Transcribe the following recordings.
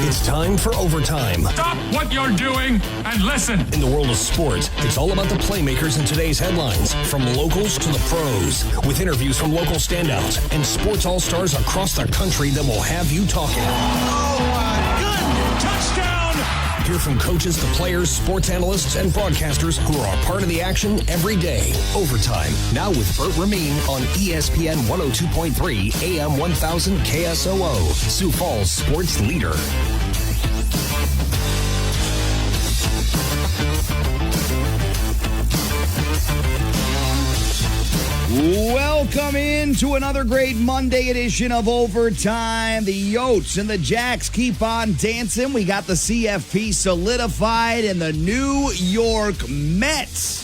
It's time for overtime. Stop what you're doing and listen. In the world of sports, it's all about the playmakers in today's headlines, from locals to the pros, with interviews from local standouts and sports all-stars across the country that will have you talking. Oh, my goodness. Touchdown. Hear from coaches to players, sports analysts, and broadcasters who are a part of the action every day. Overtime, now with Bert Ramin on ESPN 102.3 AM 1000 KSOO, Sioux Falls sports leader. Welcome into another great Monday edition of Overtime. The Yotes and the Jacks keep on dancing. We got the CFB solidified, and the New York Mets,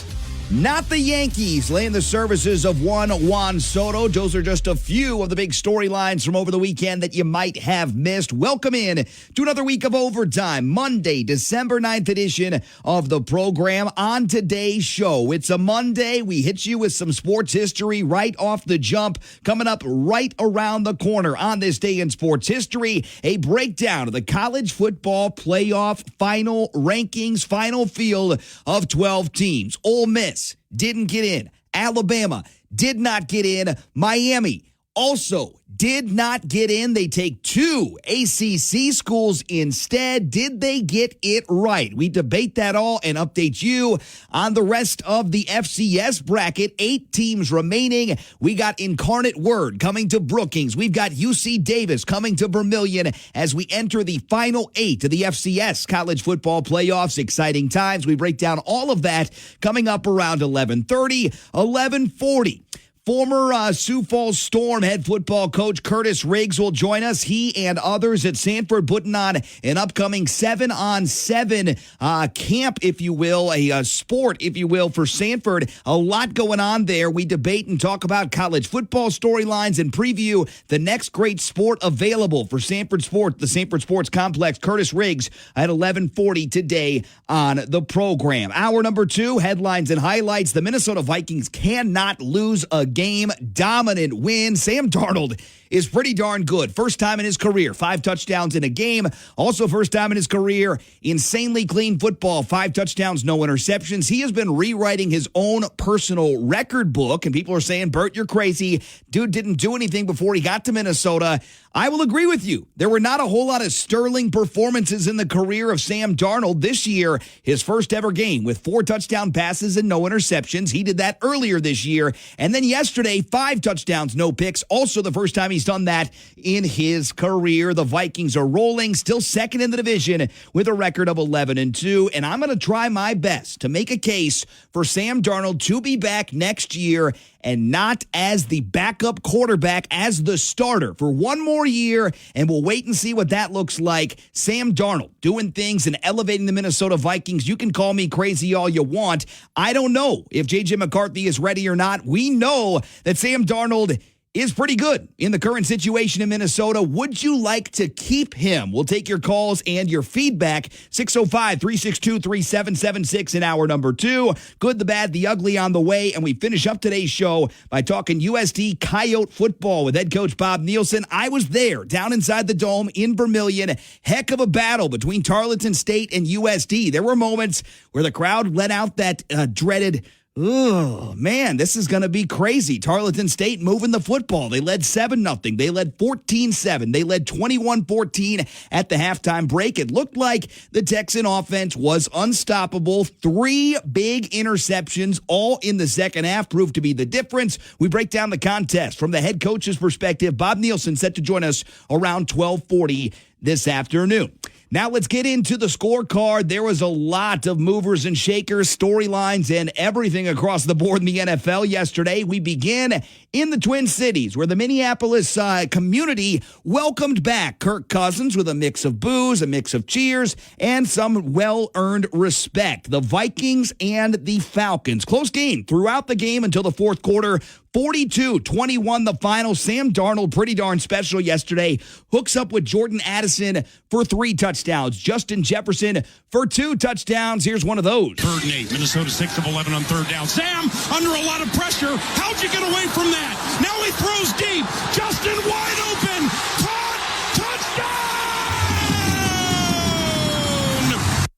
not the Yankees, laying the services of one Juan Soto. Those are just a few of the big storylines from over the weekend that you might have missed. Welcome in to another week of Overtime, Monday, December 9th edition of the program. On today's show, it's a Monday. We hit you with some sports history right off the jump. Coming up right around the corner on this day in sports history, a breakdown of the college football playoff final rankings, final field of 12 teams. Ole Miss didn't get in. Alabama did not get in. Miami also did not get in. They take two ACC schools instead. Did they get it right? We debate that all and update you on the rest of the FCS bracket. 8 teams remaining. We got Incarnate Word coming to Brookings. We've got UC Davis coming to Vermilion as we enter the final 8 of the FCS college football playoffs. Exciting times. We break down all of that coming up around 11:30, 11:40. Former Sioux Falls Storm head football coach Kurtiss will join us. He and others at Sanford putting on an upcoming 7-on-7 camp, if you will, a sport, if you will, for Sanford. A lot going on there. We debate and talk about college football storylines and preview the next great sport available for Sanford Sports, the Sanford Sports Complex. Kurtiss at 11:40 today on the program. Hour number 2, headlines and highlights. The Minnesota Vikings cannot lose a game. Dominant win. Sam Darnold is pretty darn good. First time in his career, 5 touchdowns in a game. Also first time in his career, insanely clean football, 5 touchdowns, no interceptions. He has been rewriting his own personal record book, and people are saying, Bert, you're crazy. Dude didn't do anything before he got to Minnesota. I will agree with you. There were not a whole lot of sterling performances in the career of Sam Darnold this year. His first ever game with 4 touchdown passes and no interceptions. He did that earlier this year. And then yesterday, 5 touchdowns, no picks. Also the first time he's done that in his career. The Vikings are rolling, still second in the division with a record of 11-2. And I'm going to try my best to make a case for Sam Darnold to be back next year and not as the backup quarterback, as the starter for one more year, and we'll wait and see what that looks like. Sam Darnold doing things and elevating the Minnesota Vikings. You can call me crazy all you want. I don't know if J.J. McCarthy is ready or not. We know that Sam Darnold is pretty good in the current situation in Minnesota. Would you like to keep him? We'll take your calls and your feedback. 605-362-3776 in hour number 2. Good, the bad, the ugly on the way. And we finish up today's show by talking USD Coyote football with head coach Bob Nielsen. I was there down inside the Dome in Vermilion. Heck of a battle between Tarleton State and USD. There were moments where the crowd let out that dreaded, oh, man, this is going to be crazy. Tarleton State moving the football. They led 7-0. They led 14-7. They led 21-14 at the halftime break. It looked like the Texan offense was unstoppable. 3 big interceptions, all in the second half, proved to be the difference. We break down the contest from the head coach's perspective. Bob Nielsen set to join us around 12:40 this afternoon. Now let's get into the scorecard. There was a lot of movers and shakers, storylines, and everything across the board in the NFL yesterday. We begin in the Twin Cities, where the Minneapolis community welcomed back Kirk Cousins with a mix of boos, a mix of cheers, and some well-earned respect. The Vikings and the Falcons. Close game throughout the game until the fourth quarter. 42-21 the final. Sam Darnold, pretty darn special yesterday, hooks up with Jordan Addison for 3 touchdowns. Justin Jefferson for 2 touchdowns. Here's one of those. 3rd and 8. Minnesota 6 of 11 on 3rd down. Sam under a lot of pressure. How'd you get away from that? Now he throws deep. Justin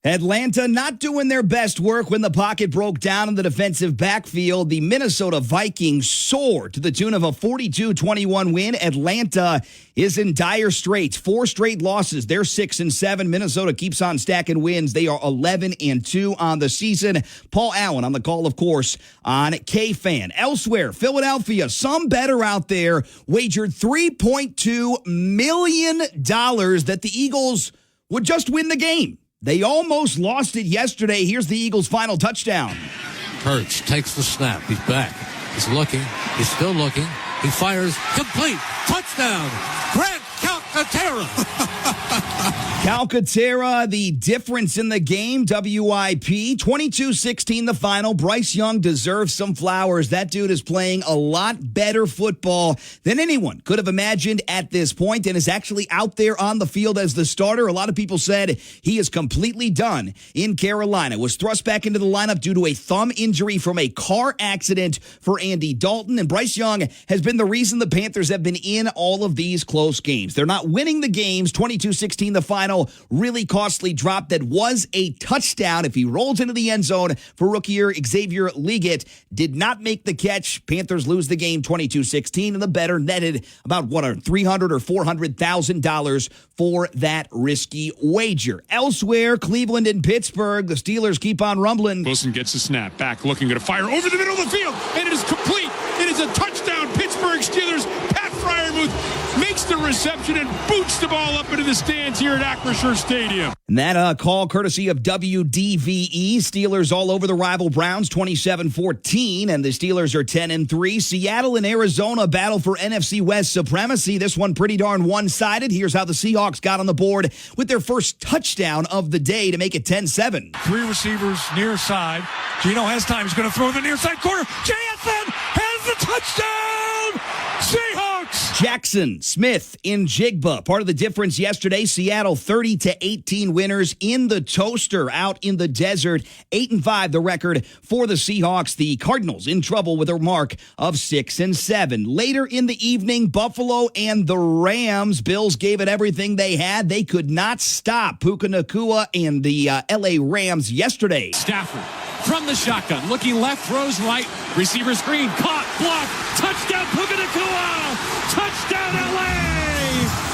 Atlanta not doing their best work when the pocket broke down in the defensive backfield. The Minnesota Vikings soared to the tune of a 42-21 win. Atlanta is in dire straits. 4 straight losses. They're 6-7. Minnesota keeps on stacking wins. They are 11-2 on the season. Paul Allen on the call, of course, on K-Fan. Elsewhere, Philadelphia, some better out there, wagered $3.2 million that the Eagles would just win the game. They almost lost it yesterday. Here's the Eagles' final touchdown. Perch takes the snap. He's back. He's looking. He's still looking. He fires. Complete. Touchdown. Grant Calcaterra. Calcaterra, the difference in the game. WIP. 22-16 the final. Bryce Young deserves some flowers. That dude is playing a lot better football than anyone could have imagined at this point and is actually out there on the field as the starter. A lot of people said he is completely done in Carolina. Was thrust back into the lineup due to a thumb injury from a car accident for Andy Dalton. And Bryce Young has been the reason the Panthers have been in all of these close games. They're not winning the games. 22-16 the final. Really costly drop that was a touchdown. If he rolls into the end zone for rookie Xavier Legette, did not make the catch. Panthers lose the game 22-16, and the better netted about $300,000 or $400,000 for that risky wager. Elsewhere, Cleveland and Pittsburgh, the Steelers keep on rumbling. Wilson gets the snap. Back looking, going to fire over the middle of the field, and it is complete. It is a touchdown. Pittsburgh Steelers. Pat Fryermuth makes the reception and boots the ball up into the stands here at Acrisure Stadium. And that call courtesy of WDVE. Steelers all over the rival Browns, 27-14, and the Steelers are 10-3. Seattle and Arizona battle for NFC West supremacy. This one pretty darn one-sided. Here's how the Seahawks got on the board with their first touchdown of the day to make it 10-7. 3 receivers near side. Gino has time. He's going to throw the near side corner. JSN has the touchdown. Seahawks. Jackson Smith in Jigba. Part of the difference yesterday, Seattle 30-18 winners in the toaster out in the desert. 8-5 the record for the Seahawks. The Cardinals in trouble with a mark of 6-7. Later in the evening, Buffalo and the Rams. Bills gave it everything they had. They could not stop Puka Nacua and the LA Rams yesterday. Stafford from the shotgun, looking left, throws right, receiver screen, caught, blocked, touchdown Puka Nacua, touchdown LA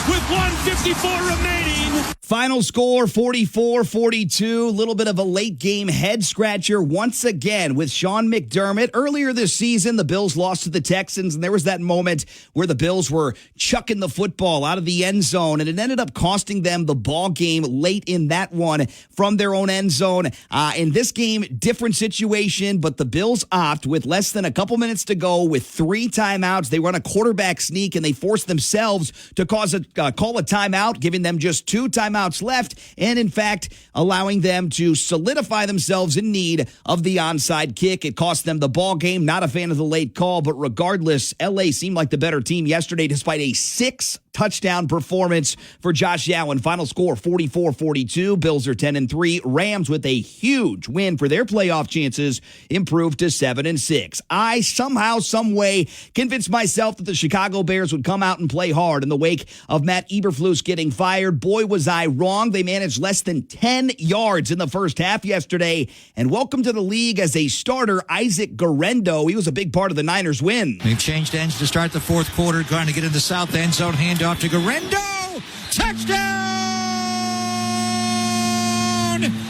with 1:54 remaining. Final score 44-42. A little bit of a late game head scratcher once again with Sean McDermott. Earlier this season, the Bills lost to the Texans, and there was that moment where the Bills were chucking the football out of the end zone, and it ended up costing them the ball game late in that one from their own end zone. In this game, different situation, but the Bills opt with less than a couple minutes to go with 3 timeouts. They run a quarterback sneak, and they force themselves to call a timeout, giving them just 2 timeouts left, and in fact, allowing them to solidify themselves in need of the onside kick. It cost them the ball game. Not a fan of the late call, but regardless, LA seemed like the better team yesterday despite a 6-touchdown performance for Josh Allen. Final score 44-42. Bills are 10-3. Rams with a huge win for their playoff chances improved to 7-6. I somehow, some way convinced myself that the Chicago Bears would come out and play hard in the wake of Matt Eberflus getting fired. Boy, was I wrong. They managed less than 10 yards in the first half yesterday. And welcome to the league as a starter, Isaac Guerrero. He was a big part of the Niners' win. They've changed ends to start the fourth quarter, trying to get in the south end zone. Handoff to Guerrero. Touchdown!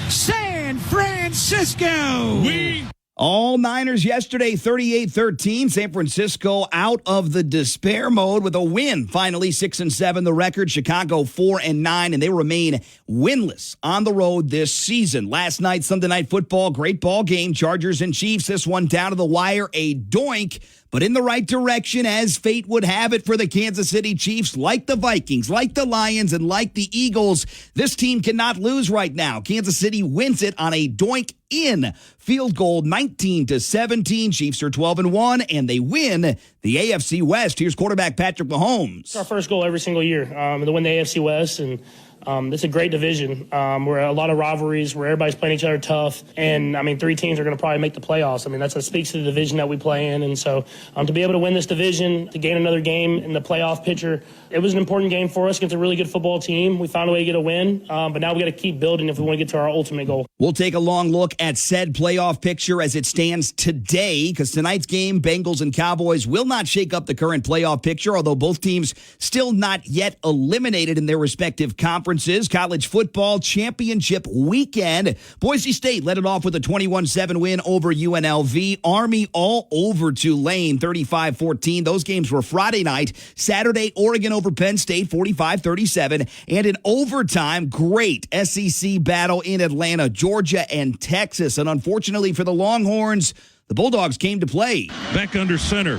San Francisco! All Niners yesterday, 38-13. San Francisco out of the despair mode with a win. Finally, 6-7 the record. Chicago 4-9, and they remain winless on the road this season. Last night, Sunday Night Football, great ball game. Chargers and Chiefs. This one down to the wire, a doink, but in the right direction as fate would have it for the Kansas City Chiefs. Like the Vikings, like the Lions, and like the Eagles, this team cannot lose right now. Kansas City wins it on a doink in field goal, 19-17. Chiefs are 12-1, and they win the AFC West. Here's quarterback Patrick Mahomes. It's our first goal every single year to win the AFC West, and It's a great division where a lot of rivalries, where everybody's playing each other tough. And, 3 teams are going to probably make the playoffs. That speaks to the division that we play in. And so to be able to win this division, to gain another game in the playoff picture, it was an important game for us against a really good football team. We found a way to get a win, but now we got to keep building if we want to get to our ultimate goal. We'll take a long look at said playoff picture as it stands today, because tonight's game, Bengals and Cowboys, will not shake up the current playoff picture, although both teams still not yet eliminated in their respective conferences. College football championship weekend. Boise State led it off with a 21-7 win over UNLV. Army all over Tulane, 35-14. Those games were Friday night. Saturday, Oregon over Penn State, 45-37. And in overtime, great SEC battle in Atlanta, Georgia and Texas. And unfortunately for the Longhorns, the Bulldogs came to play. Back under center.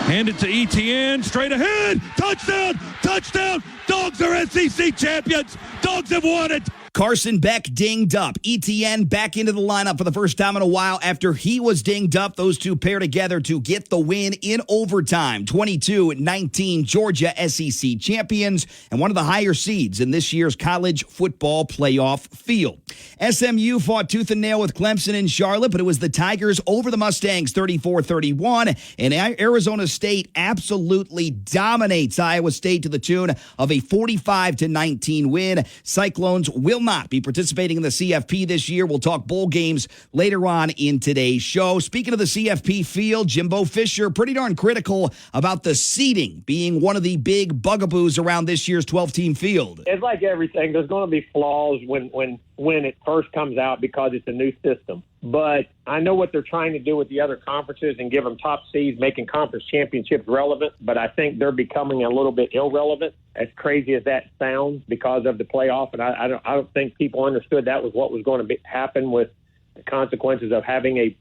Hand it to Etienne, straight ahead. Touchdown! Touchdown! Dogs are SEC champions. Dogs have won it. Carson Beck dinged up. Etienne back into the lineup for the first time in a while after he was dinged up. Those two pair together to get the win in overtime. 22-19, Georgia SEC champions and one of the higher seeds in this year's college football playoff field. SMU fought tooth and nail with Clemson in Charlotte, but it was the Tigers over the Mustangs 34-31. And Arizona State absolutely dominates Iowa State to the tune of a 45-19 win. Cyclones will not be participating in the CFP this year. We'll talk bowl games later on in today's show. Speaking of the CFP field, Jimbo Fisher pretty darn critical about the seeding being one of the big bugaboos around this year's 12-team field. It's like everything. There's going to be flaws when it first comes out because it's a new system. But I know what they're trying to do with the other conferences and give them top seeds, making conference championships relevant. But I think they're becoming a little bit irrelevant, as crazy as that sounds, because of the playoff. And I don't think people understood that was what was going to happen with the consequences of having a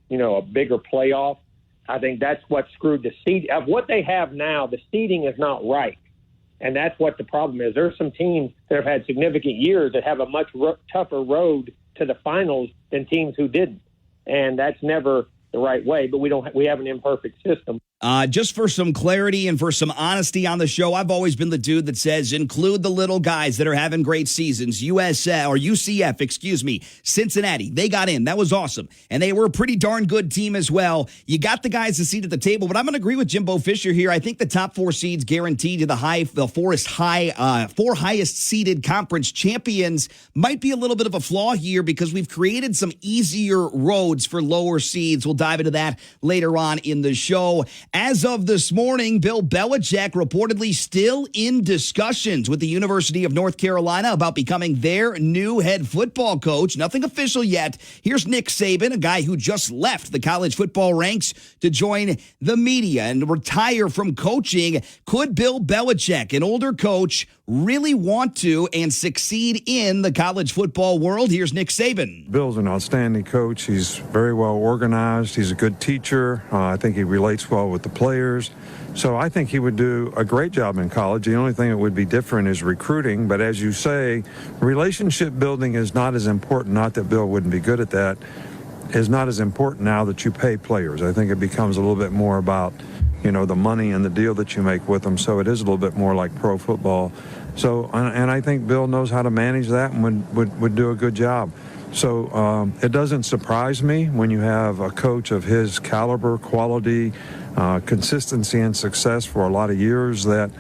bigger playoff. I think that's what screwed the seed. Of what they have now, the seeding is not right. And that's what the problem is. There's some teams that have had significant years that have a much tougher road to the finals than teams who didn't. And that's never the right way, but we have an imperfect system. Just for some clarity and for some honesty on the show, I've always been the dude that says include the little guys that are having great seasons. UCF, Cincinnati, they got in. That was awesome. And they were a pretty darn good team as well. You got the guys a seat at the table, but I'm going to agree with Jimbo Fisher here. I think the top 4 seeds guaranteed to the four highest seeded conference champions might be a little bit of a flaw here because we've created some easier roads for lower seeds. We'll dive into that later on in the show. As of this morning, Bill Belichick reportedly still in discussions with the University of North Carolina about becoming their new head football coach. Nothing official yet. Here's Nick Saban, a guy who just left the college football ranks to join the media and retire from coaching. Could Bill Belichick, an older coach, really want to and succeed in the college football world? Here's Nick Saban. Bill's an outstanding coach. He's very well organized. He's a good teacher. I think he relates well with the players. So I think he would do a great job in college. The only thing that would be different is recruiting. But as you say, relationship building is not as important. Not that Bill wouldn't be good at that. Is not as important now that you pay players. I think it becomes a little bit more about the money and the deal that you make with them. So it is a little bit more like pro football. So, and I think Bill knows how to manage that and would do a good job. So it doesn't surprise me when you have a coach of his caliber, quality, consistency, and success for a lot of years that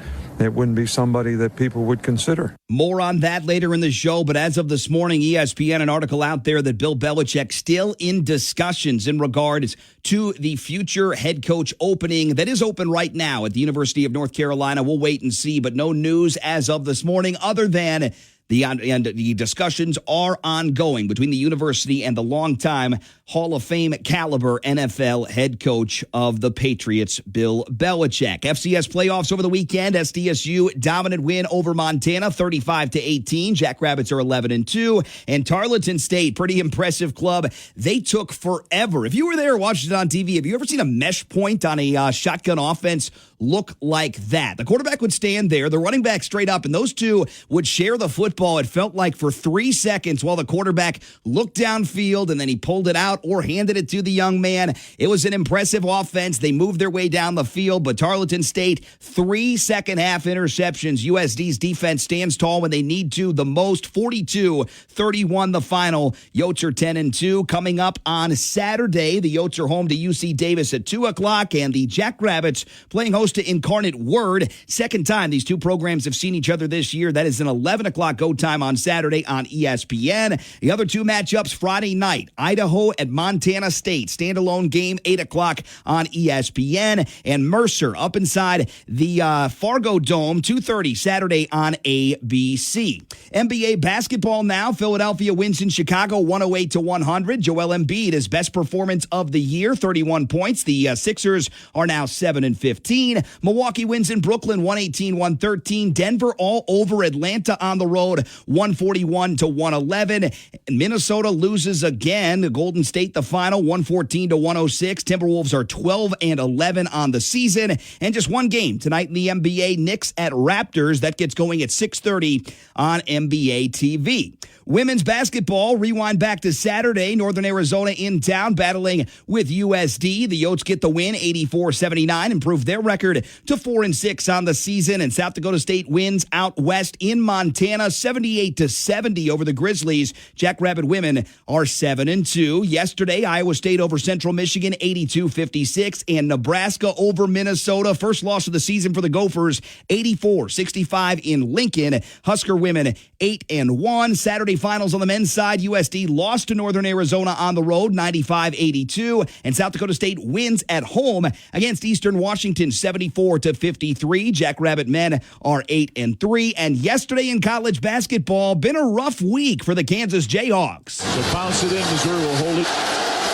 it wouldn't be somebody that people would consider. More on that later in the show, but as of this morning, ESPN, an article out there that Bill Belichick still in discussions in regards to the future head coach opening that is open right now at the University of North Carolina. We'll wait and see, but no news as of this morning other than the discussions are ongoing between the university and the longtime Hall of Fame caliber NFL head coach of the Patriots, Bill Belichick. FCS playoffs over the weekend. SDSU dominant win over Montana, 35-18. Jackrabbits are 11-2. And Tarleton State, pretty impressive club. They took forever. If you were there watching it on TV, have you ever seen a mesh point on a shotgun offense look like that. The quarterback would stand there, the running back straight up, and those two would share the football, it felt like, for 3 seconds while the quarterback looked downfield and then he pulled it out or handed it to the young man. It was an impressive offense. They moved their way down the field, but Tarleton State, 3 second-half interceptions. USD's defense stands tall when they need to the most. 42-31 the final. Yotes are 10-2. Coming up on Saturday, the Yotes are home to UC Davis at 2 o'clock, and the Jackrabbits playing host to Incarnate Word. Second time these two programs have seen each other this year. That is an 11 o'clock go time on Saturday on ESPN. The other two matchups Friday night, Idaho at Montana State. Standalone game, 8 o'clock on ESPN. And Mercer up inside the Fargo Dome, 2:30 Saturday on ABC. NBA basketball now. Philadelphia wins in Chicago 108-100. Joel Embiid, his best performance of the year, 31 points. The Sixers are now 7-15. Milwaukee wins in Brooklyn 118-113. Denver all over Atlanta on the road 141-111. Minnesota loses again. Golden State the final 114-106. Timberwolves are 12-11 on the season. And just one game tonight in the NBA, Knicks at Raptors. That gets going at 6:30 on NBA TV. Women's basketball, rewind back to Saturday. Northern Arizona in town battling with USD. The Yotes get the win, 84-79, improve their record to 4-6 on the season. And South Dakota State wins out west in Montana, 78-70 over the Grizzlies. Jackrabbit women are 7-2. Yesterday, Iowa State over Central Michigan, 82-56, and Nebraska over Minnesota. First loss of the season for the Gophers, 84-65 in Lincoln. Husker women 8-1. Saturday finals on the men's side, USD lost to Northern Arizona on the road, 95-82, and South Dakota State wins at home against Eastern Washington, 74-53. Jackrabbit men are 8-3, and yesterday in college basketball, been a rough week for the Kansas Jayhawks. So bounce it in, Missouri will hold it.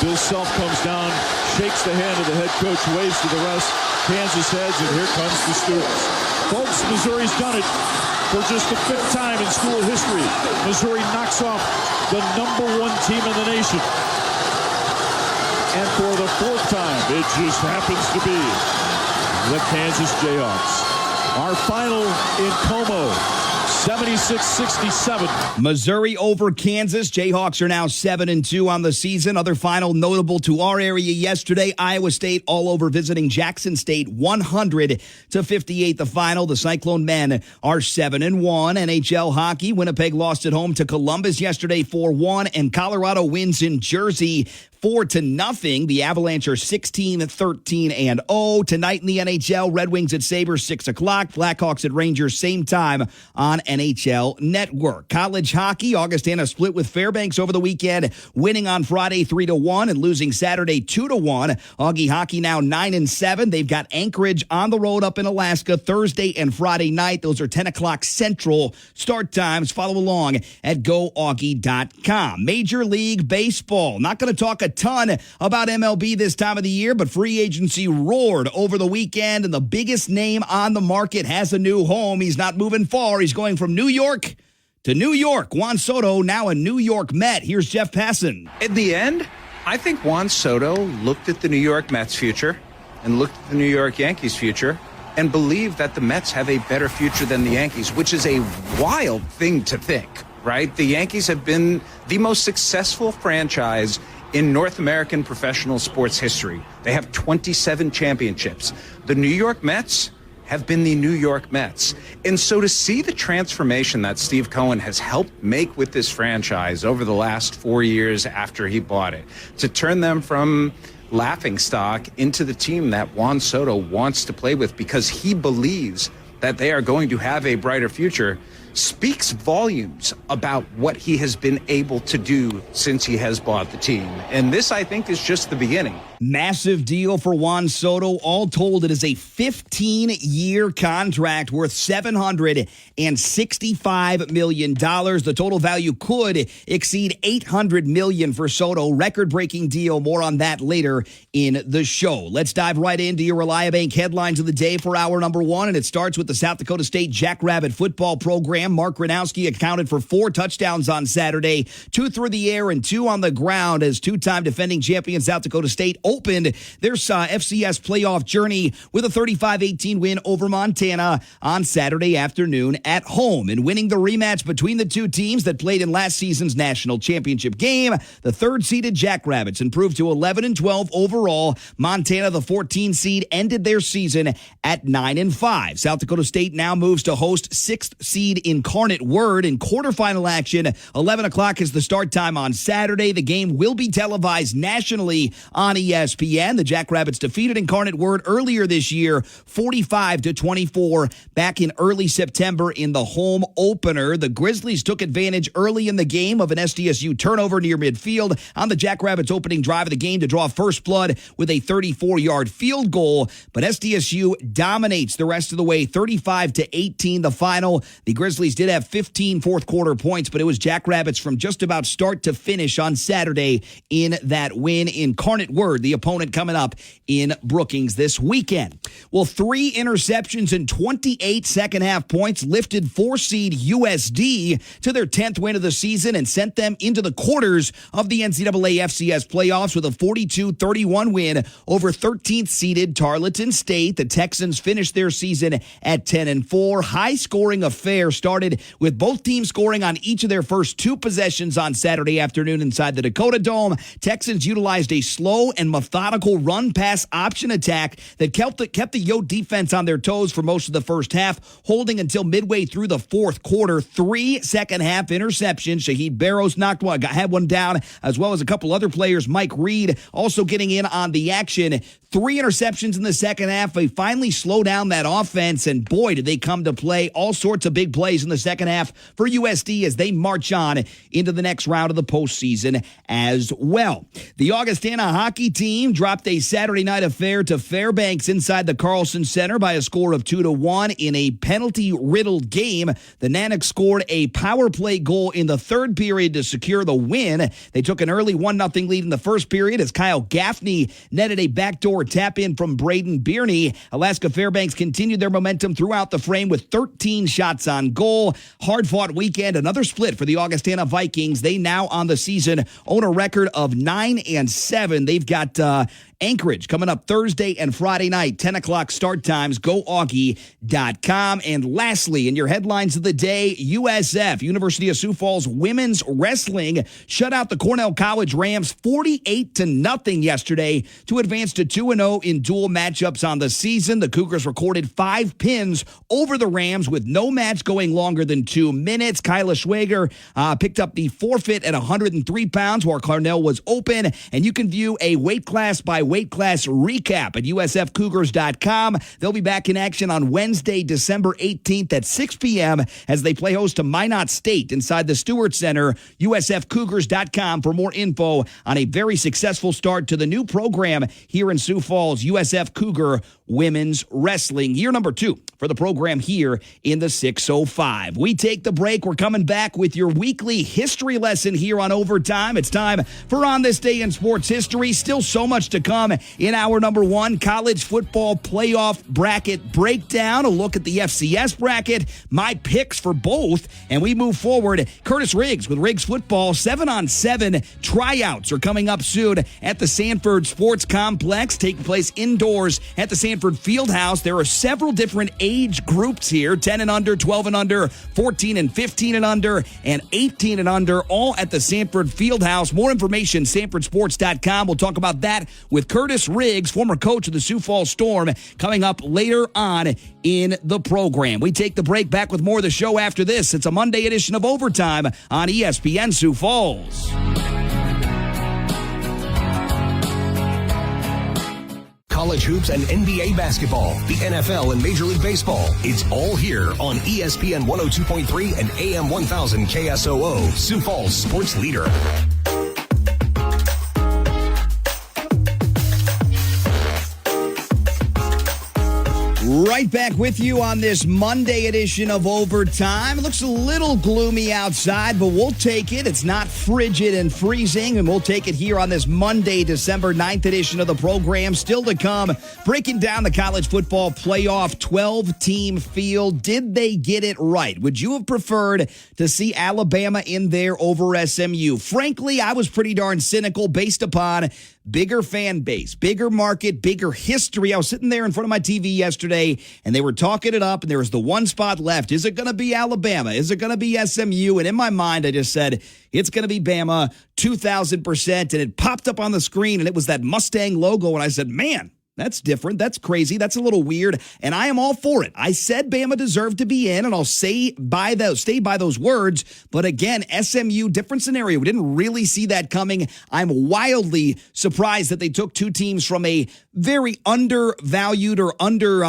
Bill Self comes down, shakes the hand of the head coach, waves to the rest. Kansas heads, and here comes the students. Folks, Missouri's done it. For just the 5th time in school history, Missouri knocks off the #1 team in the nation. And for the 4th time, it just happens to be the Kansas Jayhawks. Our final in Como, 76-67. Missouri over Kansas. Jayhawks are now 7-2 on the season. Other final notable to our area yesterday, Iowa State all over visiting Jackson State, 100-58 the final. The Cyclone men are 7-1. NHL hockey, Winnipeg lost at home to Columbus yesterday 4-1, and Colorado wins in Jersey 4-0. The Avalanche are 16-13-0. Tonight in the NHL, Red Wings at Sabres, 6 o'clock. Blackhawks at Rangers, same time on NHL Network. College hockey, Augustana split with Fairbanks over the weekend, winning on Friday 3-1 and losing Saturday 2-1. Augie hockey now 9-7. They've got Anchorage on the road up in Alaska Thursday and Friday night. Those are 10 o'clock Central start times. Follow along at GoAugie.com. Major League Baseball. Not going to talk a ton about MLB this time of the year, but free agency roared over the weekend, and the biggest name on the market has a new home. He's not moving far. He's going from New York to New York. Juan Soto, now a New York Met. Here's Jeff Passan. In the end, I think Juan Soto looked at the New York Mets future and looked at the New York Yankees future and believed that the Mets have a better future than the Yankees, which is a wild thing to think, right? The Yankees have been the most successful franchise in North American professional sports history. They have 27 championships. The New York Mets have been the New York Mets. And so to see the transformation that Steve Cohen has helped make with this franchise over the last 4 years after he bought it, to turn them from laughingstock into the team that Juan Soto wants to play with because he believes that they are going to have a brighter future, speaks volumes about what he has been able to do since he has bought the team. And this, I think, is just the beginning. Massive deal for Juan Soto. All told, it is a 15-year contract worth $765 million. The total value could exceed $800 million for Soto. Record-breaking deal. More on that later in the show. Let's dive right into your Reliabank headlines of the day for hour number 1, and it starts with the South Dakota State Jackrabbit football program. program. Mark Gronowski accounted for 4 touchdowns on Saturday, 2 through the air and 2 on the ground as two-time defending champion South Dakota State opened their FCS playoff journey with a 35-18 win over Montana on Saturday afternoon at home. And winning the rematch between the two teams that played in last season's national championship game, the third-seeded Jackrabbits improved to 11-12 overall. Montana, the 14 seed, ended their season at 9-5. South Dakota State now moves to host 6th seed Incarnate Word in quarterfinal action. 11 o'clock is the start time on Saturday. The game will be televised nationally on ESPN. The Jackrabbits defeated Incarnate Word earlier this year, 45-24, back in early September in the home opener. The Grizzlies took advantage early in the game of an SDSU turnover near midfield on the Jackrabbits' opening drive of the game to draw first blood with a 34-yard field goal, but SDSU dominates the rest of the way, 35-18 the final. The Grizzlies did have 15 fourth-quarter points, but it was Jackrabbits from just about start to finish on Saturday in that win. Incarnate Word, the opponent coming up in Brookings this weekend. Well, 3 interceptions and 28 second-half points lifted 4-seed USD to their 10th win of the season and sent them into the quarters of the NCAA FCS playoffs with a 42-31 win over 13th-seeded Tarleton State. The Texans finished their season at 10-4. High-scoring affair started with both teams scoring on each of their first 2 possessions on Saturday afternoon inside the Dakota Dome. Texans utilized a slow and methodical run-pass option attack that kept the Yote defense on their toes for most of the first half, holding until midway through the fourth quarter. 3 second-half interceptions. Shaheed Barrows had one down, as well as a couple other players. Mike Reed also getting in on the action. 3 interceptions in the second half. They finally slow down that offense, and boy, did they come to play. All sorts of big plays in the second half for USD as they march on into the next round of the postseason as well. The Augustana hockey team dropped a Saturday night affair to Fairbanks inside the Carlson Center by a score of 2-1 in a penalty-riddled game. The Nanics scored a power play goal in the third period to secure the win. They took an early 1-0 lead in the first period as Kyle Gaffney netted a backdoor tap-in from Braden Bierney. Alaska Fairbanks continued their momentum throughout the frame with 13 shots on goal. Hard-fought weekend, another split for the Augustana Vikings. They now on the season own a record of 9-7. They've got Anchorage coming up Thursday and Friday night, 10 o'clock start times. GoAugie.com. And lastly, in your headlines of the day, USF, University of Sioux Falls women's wrestling, shut out the Cornell College Rams 48-0 yesterday to advance to 2-0 in dual matchups on the season. The Cougars recorded 5 pins over the Rams with no match going longer than 2 minutes. Kyla Schwager picked up the forfeit at 103 pounds while Cornell was open. And you can view a weight class by weight class recap at usfcougars.com. They'll be back in action on Wednesday, December 18th at 6 p.m. as they play host to Minot State inside the Stewart Center. usfcougars.com for more info on a very successful start to the new program here in Sioux Falls, USF Cougar Women's Wrestling. Year number 2 for the program here in the 605. We take the break. We're coming back with your weekly history lesson here on Overtime. It's time for On This Day in Sports History. Still so much to come in hour number 1, college football playoff bracket breakdown, a look at the FCS bracket, my picks for both, and we move forward. Kurtiss Riggs with Riggs Football, 7-on-7 tryouts are coming up soon at the Sanford Sports Complex, taking place indoors at the Sanford Fieldhouse. There are several different age groups here, 10 and under, 12 and under, 14 and 15 and under, and 18 and under, all at the Sanford Fieldhouse. More information, sanfordsports.com. We'll talk about that with Kurtiss Riggs, former coach of the Sioux Falls Storm, coming up later on in the program. We take the break. Back with more of the show after this. It's a Monday edition of Overtime on ESPN Sioux Falls. College hoops and NBA basketball, the NFL and Major League Baseball. It's all here on ESPN 102.3 and AM 1000 KSOO, Sioux Falls sports leader. Right back with you on this Monday edition of Overtime. It looks a little gloomy outside, but we'll take it. It's not frigid and freezing, and we'll take it here on this Monday, December 9th edition of the program. Still to come, breaking down the college football playoff 12-team field. Did they get it right? Would you have preferred to see Alabama in there over SMU? Frankly, I was pretty darn cynical based upon bigger fan base, bigger market, bigger history. I was sitting there in front of my TV yesterday, and they were talking it up, and there was the one spot left. Is it going to be Alabama? Is it going to be SMU? And in my mind, I just said, it's going to be Bama, 2,000%. And it popped up on the screen, and it was that Mustang logo, and I said, man, that's different. That's crazy. That's a little weird. And I am all for it. I said Bama deserved to be in, and I'll stay by those words. But again, SMU, different scenario. We didn't really see that coming. I'm wildly surprised that they took two teams from a very undervalued or under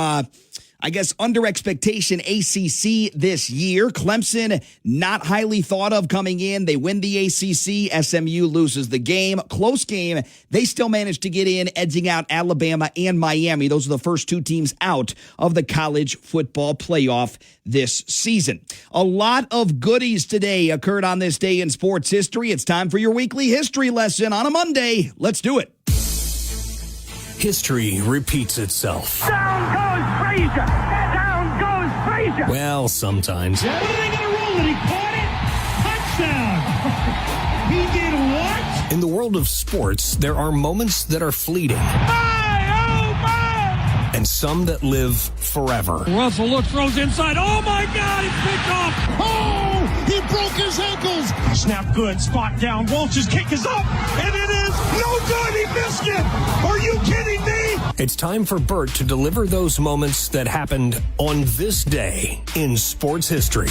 expectation ACC this year. Clemson, not highly thought of coming in. They win the ACC. SMU loses the game. Close game. They still managed to get in, edging out Alabama and Miami. Those are the first two teams out of the college football playoff this season. A lot of goodies today occurred on this day in sports history. It's time for your weekly history lesson on a Monday. Let's do it. History repeats itself. Down goes Frazier! Down goes Frazier! Well, sometimes. Yeah, they got to roll it. He caught it. Touchdown. He did what? In the world of sports, there are moments that are fleeting. And some that live forever. Russell looks, throws inside. Oh, my God, it's picked off. Oh, he broke his ankles. Snap good, spot down. Walsh's kick is up, and it is no good. He missed it. Are you kidding me? It's time for Bert to deliver those moments that happened on this day in sports history.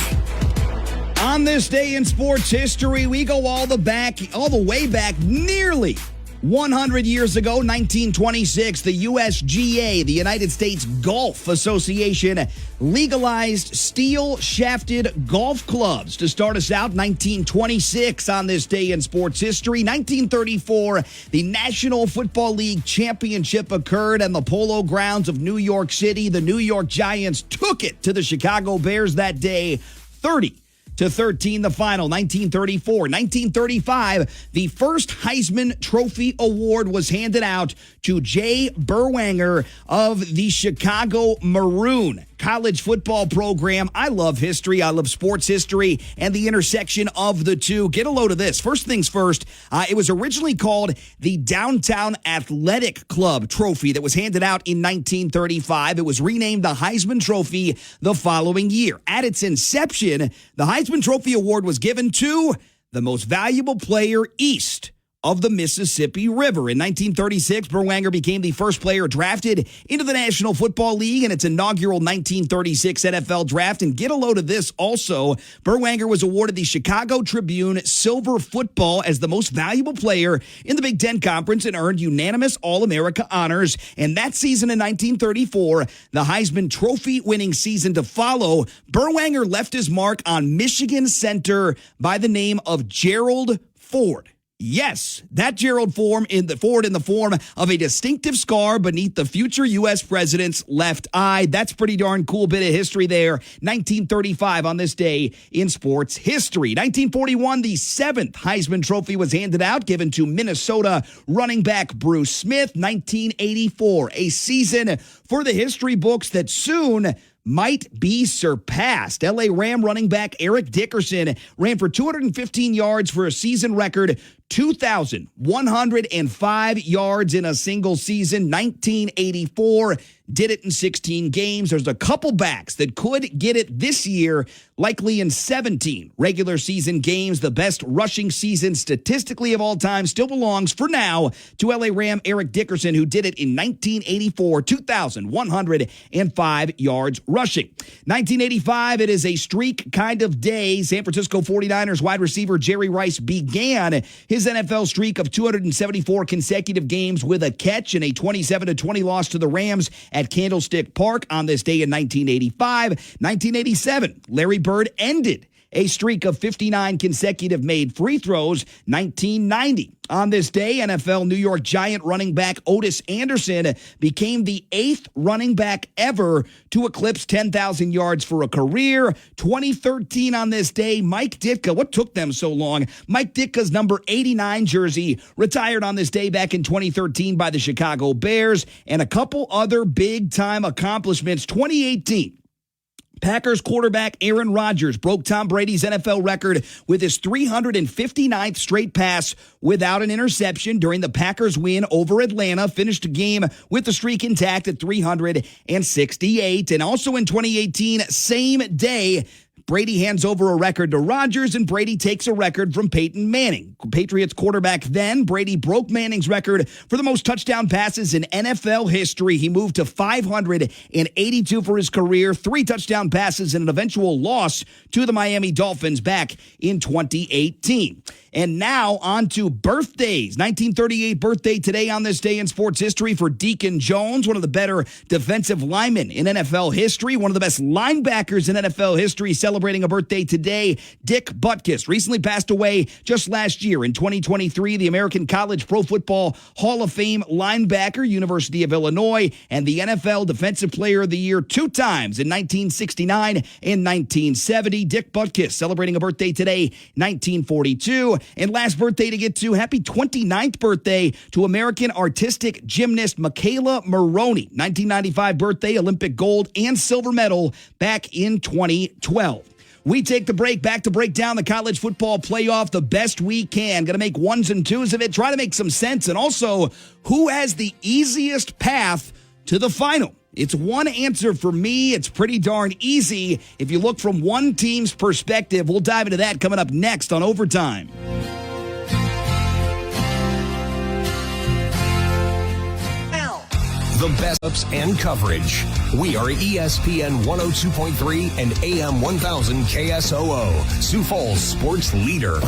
On this day in sports history, we go all the way back nearly 100 years ago, 1926, the USGA, the United States Golf Association, legalized steel-shafted golf clubs. To start us out, 1926 on this day in sports history. 1934, the National Football League Championship occurred in the Polo Grounds of New York City. The New York Giants took it to the Chicago Bears that day, 30-13 the final. 1934. 1935, the first Heisman Trophy Award was handed out to Jay Berwanger of the Chicago Maroon college football program. I love history. I love sports history and the intersection of the two. Get a load of this. First things first, it was originally called the Downtown Athletic Club Trophy that was handed out in 1935. It was renamed the Heisman Trophy the following year. At its inception, the Heisman Trophy Award was given to the most valuable player east of the Mississippi River. In 1936, Berwanger became the first player drafted into the National Football League in its inaugural 1936 NFL draft. And get a load of this also, Berwanger was awarded the Chicago Tribune Silver Football as the most valuable player in the Big Ten Conference and earned unanimous All-America honors. And that season in 1934, the Heisman Trophy winning season to follow, Berwanger left his mark on Michigan center by the name of Gerald Ford. Yes, that Gerald Ford in the form of a distinctive scar beneath the future U.S. president's left eye. That's pretty darn cool bit of history there. 1935 on this day in sports history. 1941, the seventh Heisman Trophy was handed out, given to Minnesota running back Bruce Smith. 1984, a season for the history books that soon might be surpassed. L.A. Ram running back Eric Dickerson ran for 215 yards for a season record 2,105 yards in a single season. 1984 did it in 16 games. There's a couple backs that could get it this year, likely in 17 regular season games. The best rushing season statistically of all time still belongs for now to LA Ram Eric Dickerson, who did it in 1984, 2,105 yards rushing. 1985, it is a streak kind of day. San Francisco 49ers wide receiver Jerry Rice began his NFL streak of 274 consecutive games with a catch in a 27-20 loss to the Rams at Candlestick Park on this day in 1985. 1987, Larry Bird ended a streak of 59 consecutive made free throws, 1990. On this day, NFL New York Giant running back Otis Anderson became the 8th running back ever to eclipse 10,000 yards for a career. 2013 on this day, Mike Ditka, what took them so long? Mike Ditka's number 89 jersey retired on this day back in 2013 by the Chicago Bears, and a couple other big-time accomplishments. 2018. Packers quarterback Aaron Rodgers broke Tom Brady's NFL record with his 359th straight pass without an interception during the Packers' win over Atlanta. Finished the game with the streak intact at 368. And also in 2018, same day, Brady hands over a record to Rodgers, and Brady takes a record from Peyton Manning. Patriots quarterback then, Brady broke Manning's record for the most touchdown passes in NFL history. He moved to 582 for his career, 3 touchdown passes, and an eventual loss to the Miami Dolphins back in 2018. And now on to birthdays. 1938 birthday today on this day in sports history for Deacon Jones, one of the better defensive linemen in NFL history, one of the best linebackers in NFL history, celebrating a birthday today. Dick Butkus recently passed away just last year in 2023, the American College Pro Football Hall of Fame linebacker, University of Illinois, and the NFL Defensive Player of the Year 2 times in 1969 and 1970. Dick Butkus celebrating a birthday today, 1942. And last birthday to get to, happy 29th birthday to American artistic gymnast Michaela Maroney. 1995 birthday, Olympic gold and silver medal back in 2012. We take the break, back to break down the college football playoff the best we can. Going to make ones and twos of it, try to make some sense, and also who has the easiest path to the final. It's one answer for me. It's pretty darn easy if you look from one team's perspective. We'll dive into that coming up next on Overtime. The best ups and coverage. We are ESPN 102.3 and AM 1000 KSOO, Sioux Falls sports leader.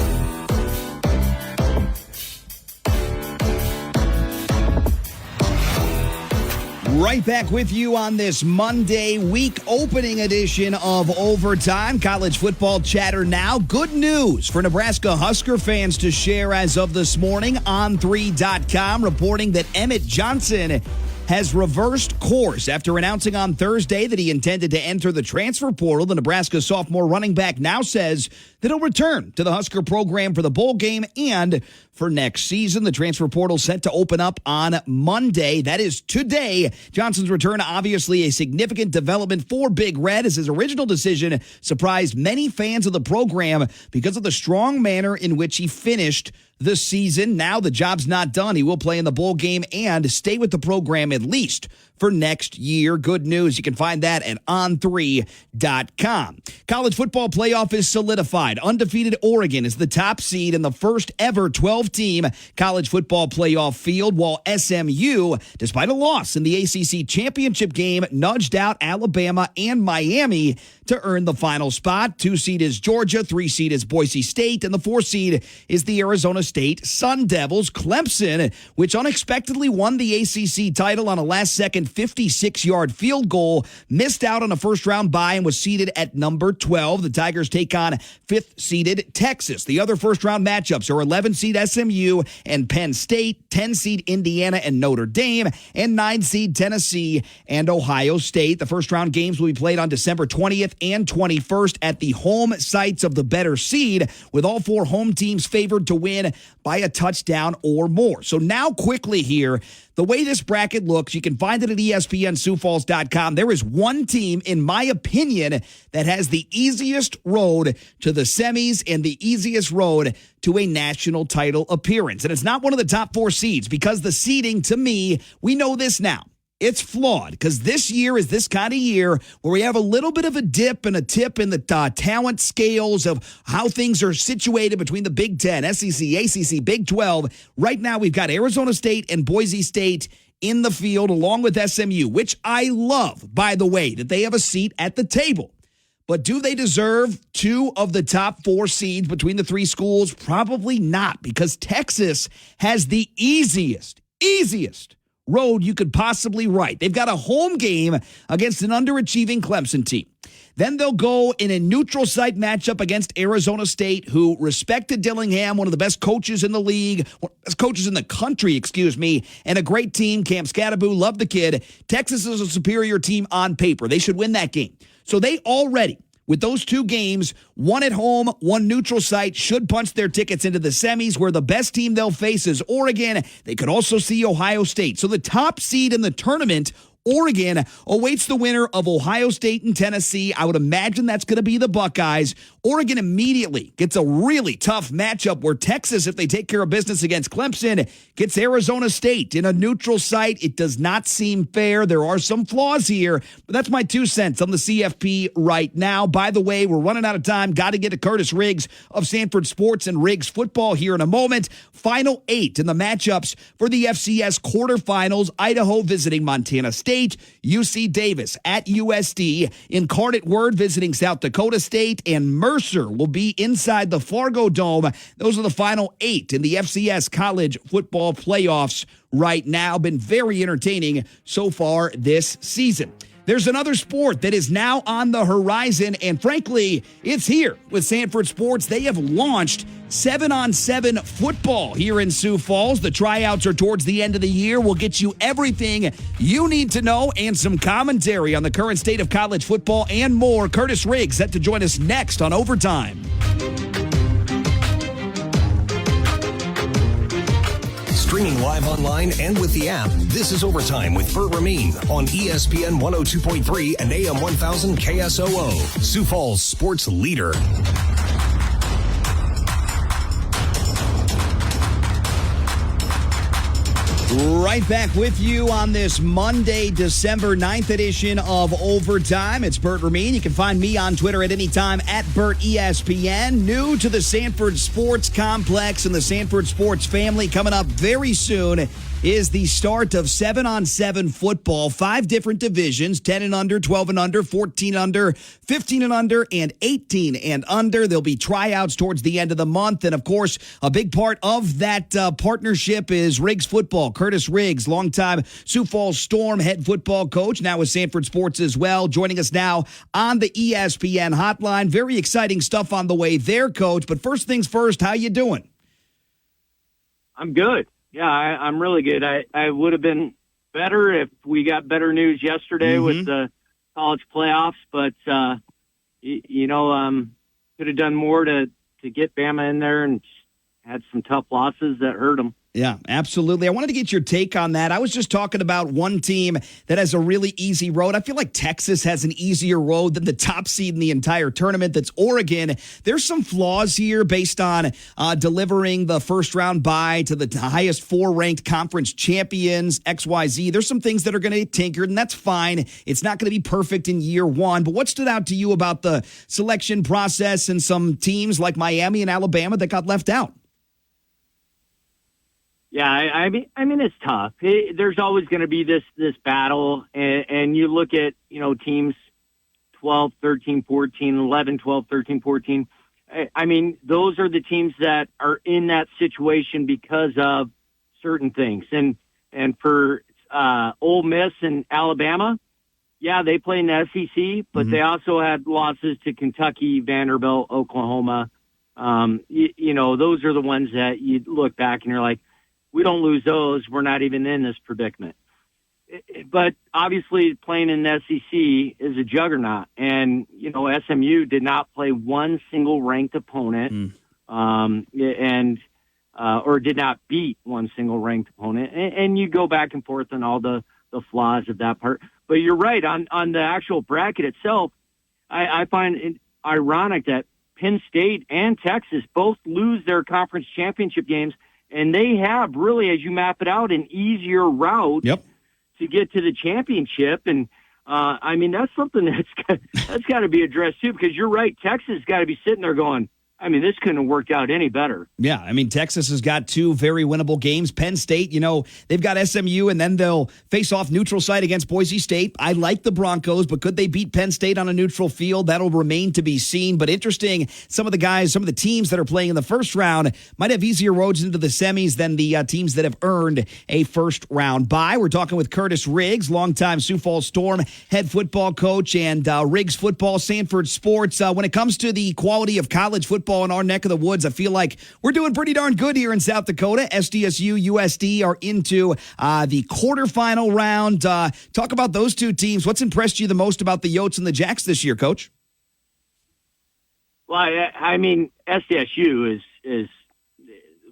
Right back with you on this Monday week opening edition of Overtime. College football chatter now. Good news for Nebraska Husker fans to share as of this morning. On3.com reporting that Emmett Johnson has reversed course after announcing on Thursday that he intended to enter the transfer portal. The Nebraska sophomore running back now says that he'll return to the Husker program for the bowl game and for next season. The transfer portal set to open up on Monday. That is today. Johnson's return, obviously a significant development for Big Red, as his original decision surprised many fans of the program because of the strong manner in which he finished the season. Now the job's not done. He will play in the bowl game and stay with the program at least for next year. Good news. You can find that at on3.com. College football playoff is solidified. Undefeated Oregon is the top seed in the first ever 12-team college football playoff field, while SMU, despite a loss in the ACC championship game, nudged out Alabama and Miami to earn the final spot. 2 seed is Georgia, 3 seed is Boise State, and the 4 seed is the Arizona State Sun Devils. Clemson, which unexpectedly won the ACC title on a last-second 56-yard field goal, missed out on a first-round bye and was seeded at number 12. The Tigers take on 5th-seeded Texas. The other first-round matchups are 11-seed SMU and Penn State, 10-seed Indiana and Notre Dame, and 9-seed Tennessee and Ohio State. The first-round games will be played on December 20th and 21st at the home sites of the better seed, with all 4 home teams favored to win by a touchdown or more. So now quickly here, the way this bracket looks, you can find it at ESPNSiouxFalls.com. There is one team, in my opinion, that has the easiest road to the semis and the easiest road to a national title appearance. And it's not one of the top 4 seeds, because the seeding, to me, we know this now. It's flawed, because this year is this kind of year where we have a little bit of a dip and a tip in the talent scales of how things are situated between the Big Ten, SEC, ACC, Big 12. Right now, we've got Arizona State and Boise State in the field, along with SMU, which I love, by the way, that they have a seat at the table. But do they deserve 2 of the top 4 seeds between the 3 schools? Probably not, because Texas has the easiest road you could possibly write. They've got a home game against an underachieving Clemson team. Then they'll go in a neutral site matchup against Arizona State, who respected Dillingham, one of the best coaches in the league, one of the best coaches in the country, and a great team. Cam Scadaboo, love the kid. Texas is a superior team on paper. They should win that game. So they already, with those two games, one at home, one neutral site, should punch their tickets into the semis, where the best team they'll face is Oregon. They could also see Ohio State. So the top seed in the tournament, Oregon, awaits the winner of Ohio State and Tennessee. I would imagine that's going to be the Buckeyes. Oregon immediately gets a really tough matchup where Texas, if they take care of business against Clemson, gets Arizona State in a neutral site. It does not seem fair. There are some flaws here, but that's my 2 cents on the CFP right now. By the way, we're running out of time. Got to get to Kurtiss Riggs of Sanford Sports and Riggs Football here in a moment. Final 8 in the matchups for the FCS quarterfinals. Idaho visiting Montana State. UC Davis at USD. Incarnate Word visiting South Dakota State. And Mercer will be inside the Fargo Dome. Those are the final 8 in the FCS college football playoffs right now. Been very entertaining so far this season. There's another sport that is now on the horizon, and frankly, it's here with Sanford Sports. They have launched 7-on-7 football here in Sioux Falls. The tryouts are towards the end of the year. We'll get you everything you need to know and some commentary on the current state of college football and more. Kurtiss Riggs set to join us next on Overtime. Streaming live online and with the app, this is Overtime with Bert Rameen on ESPN 102.3 and AM 1000 KSOO. Sioux Falls sports leader. Right back with you on this Monday, December 9th edition of Overtime. It's Bert Rameen. You can find me on Twitter at any time at BertESPN. New to the Sanford Sports Complex and the Sanford Sports family, coming up very soon is the start of 7-on-7 football. 5 different divisions, 10 and under, 12 and under, 14 under, 15 and under, and 18 and under. There'll be tryouts towards the end of the month. And, of course, a big part of that partnership is Riggs Football. Kurtiss Riggs, longtime Sioux Falls Storm head football coach, now with Sanford Sports as well, joining us now on the ESPN hotline. Very exciting stuff on the way there, Coach. But first things first, how you doing? I'm good. Yeah, I'm really good. I would have been better if we got better news yesterday with the college playoffs, but, could have done more to get Bama in there and had some tough losses that hurt them. Yeah, absolutely. I wanted to get your take on that. I was just talking about one team that has a really easy road. I feel like Texas has an easier road than the top seed in the entire tournament. That's Oregon. There's some flaws here based on delivering the first round bye to the highest 4 ranked conference champions, XYZ. There's some things that are going to get tinkered, and that's fine. It's not going to be perfect in year one. But what stood out to you about the selection process and some teams like Miami and Alabama that got left out? Yeah, I mean, it's tough. There's always going to be this battle, and you look at, teams 12, 13, 14, 11, 12, 13, 14. I mean, those are the teams that are in that situation because of certain things. And for Ole Miss and Alabama, yeah, they play in the SEC, but they also had losses to Kentucky, Vanderbilt, Oklahoma. Those are the ones that you look back and you're like, we don't lose those, we're not even in this predicament. But obviously playing in the SEC is a juggernaut. And, SMU did not play one single ranked opponent or did not beat one single ranked opponent. And you go back and forth on all the flaws of that part. But you're right, on the actual bracket itself, I find it ironic that Penn State and Texas both lose their conference championship games. And they have really, as you map it out, an easier route to get to the championship. And, that's something that's got to be addressed, too, because you're right. Texas has got to be sitting there going, I mean, this couldn't have worked out any better. Yeah, I mean, Texas has got 2 very winnable games. Penn State, they've got SMU, and then they'll face off neutral site against Boise State. I like the Broncos, but could they beat Penn State on a neutral field? That'll remain to be seen. But interesting, some of the teams that are playing in the first round might have easier roads into the semis than the teams that have earned a first-round bye. We're talking with Kurtiss Riggs, longtime Sioux Falls Storm head football coach, and Riggs football, Sanford Sports. When it comes to the quality of college football in our neck of the woods, I feel like we're doing pretty darn good here in South Dakota. SDSU, USD are into the quarterfinal round. Talk about those 2 teams. What's impressed you the most about the Yotes and the Jacks this year, Coach? Well, I mean, SDSU is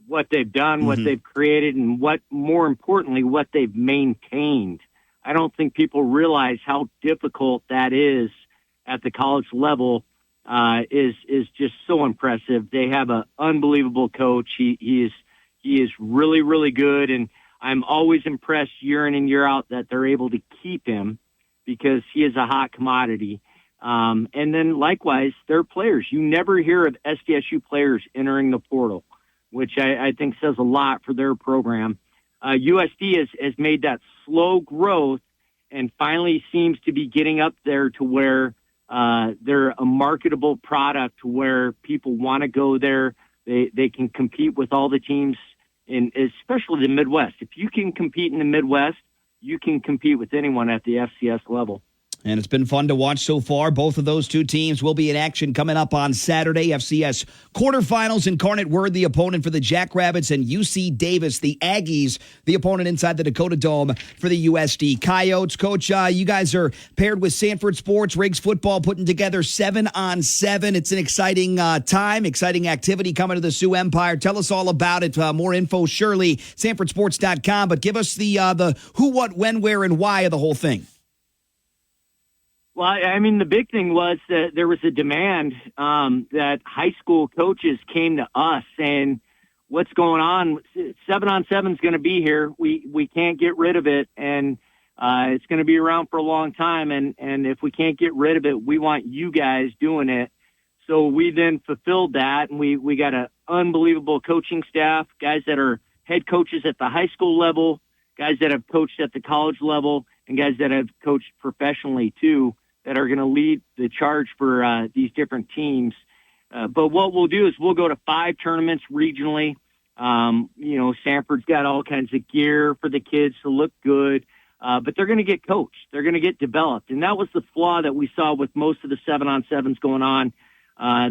what they've done, what they've created, and more importantly, what they've maintained. I don't think people realize how difficult that is at the college level. Is just so impressive. They have an unbelievable coach. He is really, really good, and I'm always impressed year in and year out that they're able to keep him because he is a hot commodity. And then likewise, their players. You never hear of SDSU players entering the portal, which I think says a lot for their program. USD has made that slow growth and finally seems to be getting up there to where they're a marketable product where people want to go there. They can compete with all the teams, especially the Midwest. If you can compete in the Midwest, you can compete with anyone at the FCS level. And it's been fun to watch so far. Both of those 2 teams will be in action coming up on Saturday. FCS quarterfinals. Incarnate Word, the opponent for the Jackrabbits, and UC Davis, the Aggies, the opponent inside the Dakota Dome for the USD Coyotes. Coach, you guys are paired with Sanford Sports, Riggs Football, putting together 7-on-7. It's an exciting time, exciting activity coming to the Sioux Empire. Tell us all about it. More info, surely, sanfordsports.com. But give us the who, what, when, where, and why of the whole thing. Well, I mean, the big thing was that there was a demand that high school coaches came to us saying, what's going on? 7-on-7 is going to be here. We can't get rid of it, and it's going to be around for a long time. And if we can't get rid of it, we want you guys doing it. So we then fulfilled that, and we got an unbelievable coaching staff, guys that are head coaches at the high school level, guys that have coached at the college level, and guys that have coached professionally too, that are going to lead the charge for these different teams. But what we'll do is we'll go to 5 tournaments regionally. Sanford's got all kinds of gear for the kids to look good, but they're going to get coached. They're going to get developed. And that was the flaw that we saw with most of the 7-on-7s going on.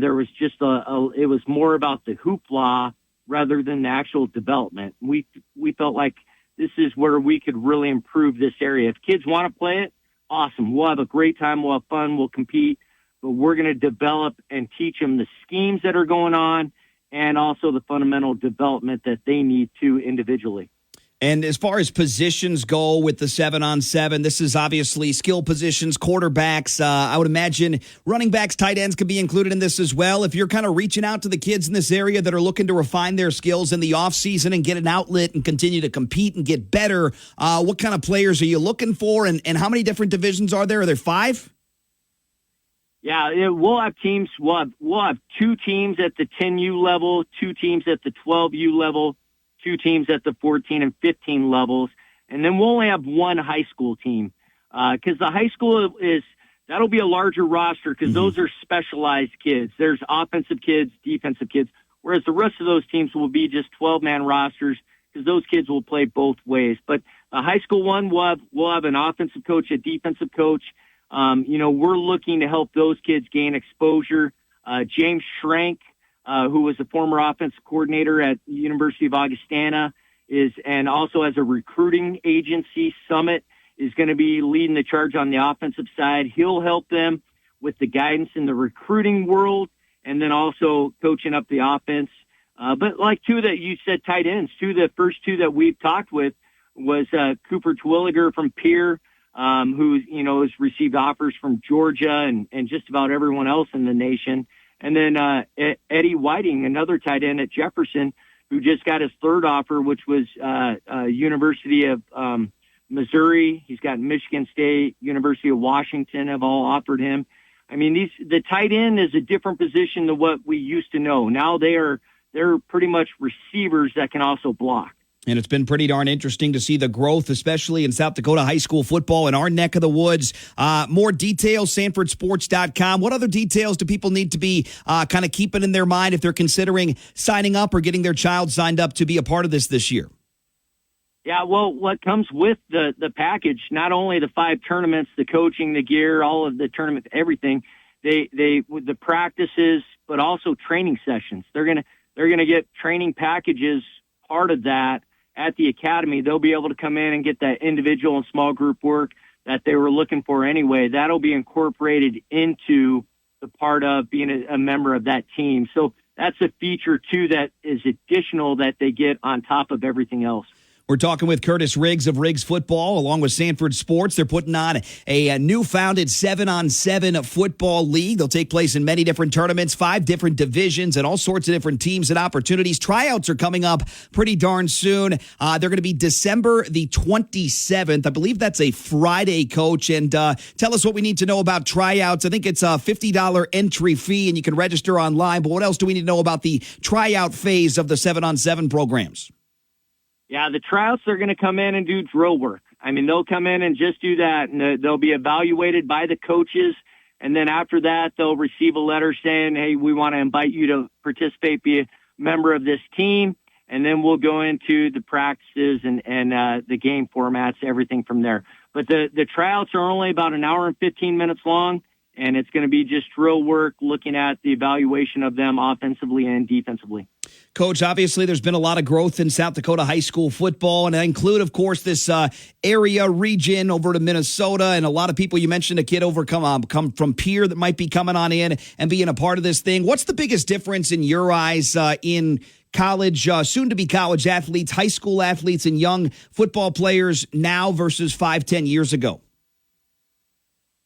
There was just it was more about the hoopla rather than the actual development. We felt like this is where we could really improve this area. If kids want to play it, awesome. We'll have a great time. We'll have fun. We'll compete. But we're going to develop and teach them the schemes that are going on and also the fundamental development that they need to individually. And as far as positions go with the 7-on-7, this is obviously skill positions, quarterbacks. I would imagine running backs, tight ends could be included in this as well. If you're kind of reaching out to the kids in this area that are looking to refine their skills in the offseason and get an outlet and continue to compete and get better, what kind of players are you looking for, and how many different divisions are there? Are there 5? Yeah, we'll have teams. We'll have 2 teams at the 10U level, 2 teams at the 12U level, 2 teams at the 14 and 15 levels, and then we'll only have 1 high school team because the high school that'll be a larger roster because those are specialized kids. There's offensive kids, defensive kids, whereas the rest of those teams will be just 12-man rosters because those kids will play both ways. But the high school one, we'll have an offensive coach, a defensive coach. We're looking to help those kids gain exposure. James Schrank, who was a former offensive coordinator at the University of Augustana, and also as a recruiting agency, Summit, is going to be leading the charge on the offensive side. He'll help them with the guidance in the recruiting world and then also coaching up the offense. But like 2 that you said, tight ends, the first 2 that we've talked with was Cooper Twilliger from Pierre, who, has received offers from Georgia and just about everyone else in the nation. And then Eddie Whiting, another tight end at Jefferson, who just got his 3rd offer, which was University of Missouri. He's got Michigan State, University of Washington have all offered him. I mean, the tight end is a different position than what we used to know. Now they're pretty much receivers that can also block. And it's been pretty darn interesting to see the growth, especially in South Dakota high school football in our neck of the woods. More details, sanfordsports.com. What other details do people need to be kind of keeping in their mind if they're considering signing up or getting their child signed up to be a part of this year? Yeah, well, what comes with the package, not only the 5 tournaments, the coaching, the gear, all of the tournaments, everything, they with the practices, but also training sessions. They're gonna get training packages, part of that at the academy. They'll be able to come in and get that individual and small group work that they were looking for anyway. That'll be incorporated into the part of being a member of that team. So that's a feature too that is additional that they get on top of everything else. We're talking with Kurtiss Riggs of Riggs Football, along with Sanford Sports. They're putting on a new founded 7-on-7 football league. They'll take place in many different tournaments, 5 different divisions, and all sorts of different teams and opportunities. Tryouts are coming up pretty darn soon. They're going to be December the 27th. I believe that's a Friday, Coach. And tell us what we need to know about tryouts. I think it's a $50 entry fee, and you can register online. But what else do we need to know about the tryout phase of the 7-on-7 programs? Yeah, the tryouts are going to come in and do drill work. I mean, they'll come in and just do that, and they'll be evaluated by the coaches. And then after that, they'll receive a letter saying, hey, we want to invite you to participate, be a member of this team. And then we'll go into the practices and the game formats, everything from there. But the tryouts are only about an hour and 15 minutes long, and it's going to be just drill work, looking at the evaluation of them offensively and defensively. Coach, obviously there's been a lot of growth in South Dakota high school football, and I include, of course, this area region over to Minnesota, and a lot of people, you mentioned a kid come from Pierre that might be coming on in and being a part of this thing. What's the biggest difference in your eyes in college, soon-to-be college athletes, high school athletes, and young football players now versus 5-10 years ago?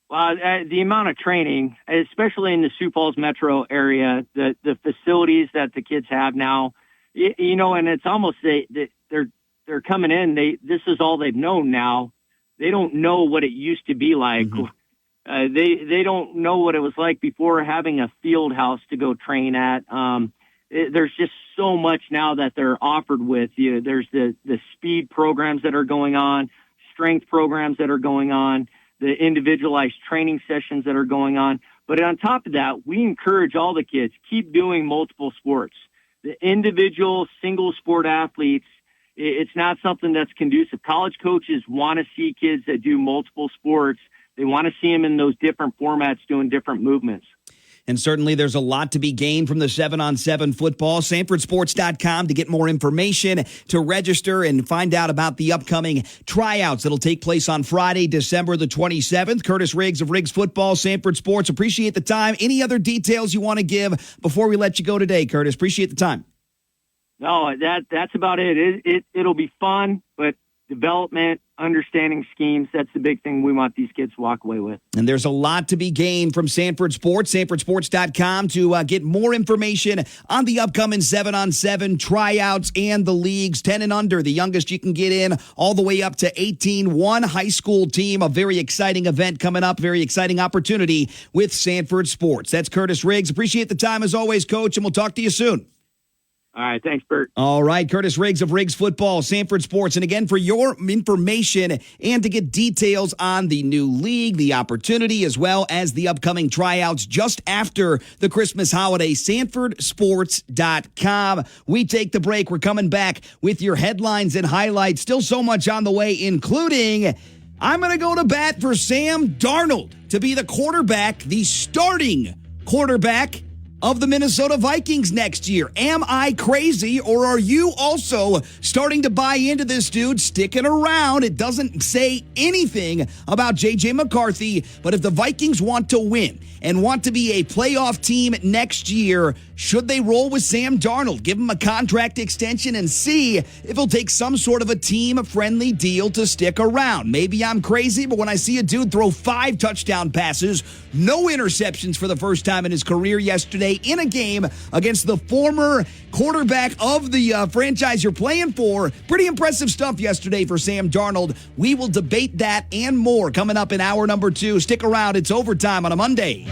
The amount of training, especially in the Sioux Falls metro area, the facilities that the kids have now, you know, and it's almost they're coming in. This is all they've known now. They don't know what it used to be like. Mm-hmm. They don't know what it was like before having a field house to go train at. There's just so much now that they're offered with. There's the speed programs that are going on, strength programs that are going on, the individualized training sessions that are going on. But on top of that, we encourage all the kids, keep doing multiple sports. The individual single sport athletes, it's not something that's conducive. College coaches want to see kids that do multiple sports. They want to see them in those different formats doing different movements. And certainly there's a lot to be gained from the 7-on-7 football. SanfordSports.com to get more information, to register and find out about the upcoming tryouts that'll take place on Friday, December the 27th. Kurtiss Riggs of Riggs Football, Sanford Sports. Appreciate the time. Any other details you want to give before we let you go today, Kurtiss? Appreciate the time. No, that's about it. It'll be fun, but development, understanding schemes, that's the big thing we want these kids to walk away with. And there's a lot to be gained from Sanford Sports, sanfordsports.com, to get more information on the upcoming 7-on-7 tryouts and the leagues. 10 and under, the youngest you can get in, all the way up to 18. One high school team, a very exciting event coming up, very exciting opportunity with Sanford Sports. That's Kurtiss Riggs. Appreciate the time as always, Coach, and we'll talk to you soon. All right, thanks, Bert. All right, Kurtiss Riggs of Riggs Football, Sanford Sports. And again, for your information and to get details on the new league, the opportunity, as well as the upcoming tryouts just after the Christmas holiday, sanfordsports.com. We take the break. We're coming back with your headlines and highlights. Still so much on the way, including I'm going to go to bat for Sam Darnold to be the quarterback, the starting quarterback of the Minnesota Vikings next year. Am I crazy, or are you also starting to buy into this dude sticking around? It doesn't say anything about J.J. McCarthy, but if the Vikings want to win and want to be a playoff team next year, should they roll with Sam Darnold, give him a contract extension, and see if he'll take some sort of a team-friendly deal to stick around? Maybe I'm crazy, but when I see a dude throw 5 touchdown passes, no interceptions for the first time in his career yesterday in a game against the former quarterback of the franchise you're playing for, pretty impressive stuff yesterday for Sam Darnold. We will debate that and more coming up in hour number 2. Stick around. It's overtime on a Monday.